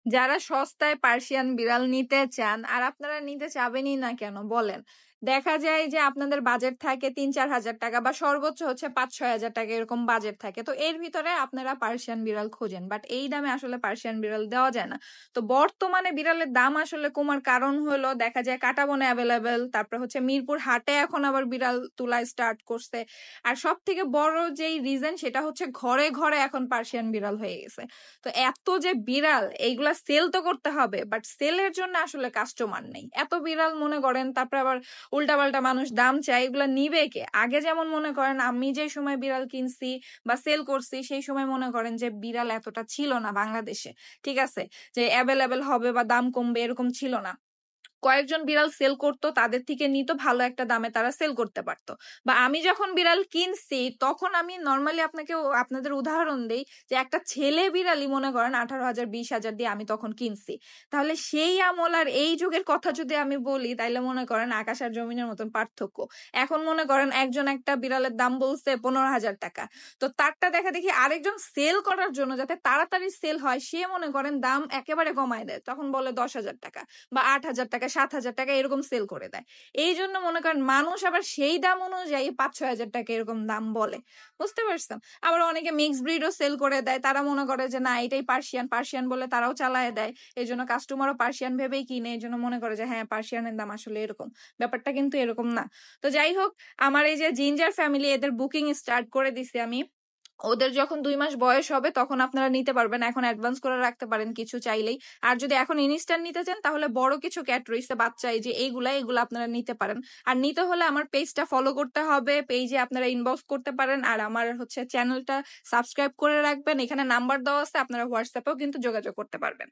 যারা সস্তায় পার্সিয়ান বিড়াল নিতে চান আর আপনারা নিতে চাবেনই না কেন বলেন, দেখা যায় যে আপনাদের বাজেট থাকে 3-4 হাজার টাকা বা সর্বোচ্চ হচ্ছে 5-6 হাজার টাকা এরকম বাজেট থাকে, তো এর ভিতরে আপনারা পার্সিয়ান বিড়াল খোঁজেন, বাট এই দামে আসলে পার্সিয়ান বিড়াল দেওয়া যায় না। তো বর্তমানে বিড়ালের দাম আসলে কমার কারণ হলো দেখা যায় কাঁটাবনে অ্যাভেলেবেল, তারপর হচ্ছে মিরপুর হাটে এখন আবার বিড়াল তোলা স্টার্ট করছে। আর সব থেকে বড় যেই রিজন সেটা হচ্ছে ঘরে ঘরে এখন পার্সিয়ান বিড়াল হয়ে গেছে। তো এত যে বিড়াল এইগুলা সেল তো করতে হবে, বাট সেলের জন্য আসলে কাস্টমার নেই। এত বিড়াল মনে করেন, তারপর আবার উল্টাপাল্টা মানুষ দাম চায়, এগুলা নিবে কে? আগে যেমন মনে করেন আমি যে সময় বিড়াল কিনছি বা সেল করছি সেই সময় মনে করেন যে বিড়াল এতটা ছিল না বাংলাদেশে, ঠিক আছে, যে অ্যাভেলেবেল হবে বা দাম কমবে এরকম ছিল না। কয়েকজন বিড়াল সেল করতো, তাদের থেকে নিত, ভালো একটা দামে তারা সেল করতে পারতো। বা আমি যখন বিড়াল কিনছি তখন আমি নর্মালি আপনাদের উদাহরণ দেই যে একটা ছেলে বিড়ালই মনে করেন 18,000 20,000 দিয়ে আমি তখন কিনছি। তাহলে সেই আমল আর এই যুগের কথা যদি আমি বলি তাইলে মনে করেন আকাশ আর জমিনের মতন পার্থক্য। এখন মনে করেন একজন একটা বিড়ালের দাম বলছে 15,000 টাকা, তো তারটা দেখা দেখি আরেকজন সেল করার জন্য যাতে তাড়াতাড়ি সেল হয় সে মনে করেন দাম একেবারে কমায় দেয়, তখন বলে 10,000 টাকা বা 8,000 টাকা 7,000 টাকা এরকম সেল করে দেয়। এই জন্য মনে করেন মানুষ আবার সেই দাম অনুযায়ী 5-6 হাজার টাকা এরকম দাম বলে, বুঝতে পারছেন? আবার অনেকে মিক্স ব্রিডও সেল করে দেয়, তারা মনে করে যে না এটাই পার্সিয়ান, পার্সিয়ান বলে তারাও চালায় দেয়, এই জন্য কাস্টমারও পার্সিয়ান ভেবেই কিনে, এই জন্য মনে করে যে হ্যাঁ পার্সিয়ানের দাম আসলে এরকম। ব্যাপারটা কিন্তু এরকম না। তো যাই হোক, আমার এই যে জিঞ্জার ফ্যামিলি এদের বুকিং স্টার্ট করে দিছি আমি। ওদের যখন 2 মাস বয়স হবে তখন আপনারা নিতে পারবেন, এখন অ্যাডভান্স করে রাখতে পারেন কিছু চাইলেই। আর যদি এখন ইনস্ট্যান্ট নিতে চান তাহলে বড় কিছু ক্যাট রয়েছে বাচ্চা, এই যে এইগুলা আপনারা নিতে পারেন। আর নিতে হলে আমার পেজটা ফলো করতে হবে, পেজে আপনারা ইনবক্স করতে পারেন, আর আমার হচ্ছে চ্যানেলটা সাবস্ক্রাইব করে রাখবেন, এখানে নাম্বার দেওয়া আছে, আপনারা হোয়াটসঅ্যাপেও কিন্তু যোগাযোগ করতে পারবেন।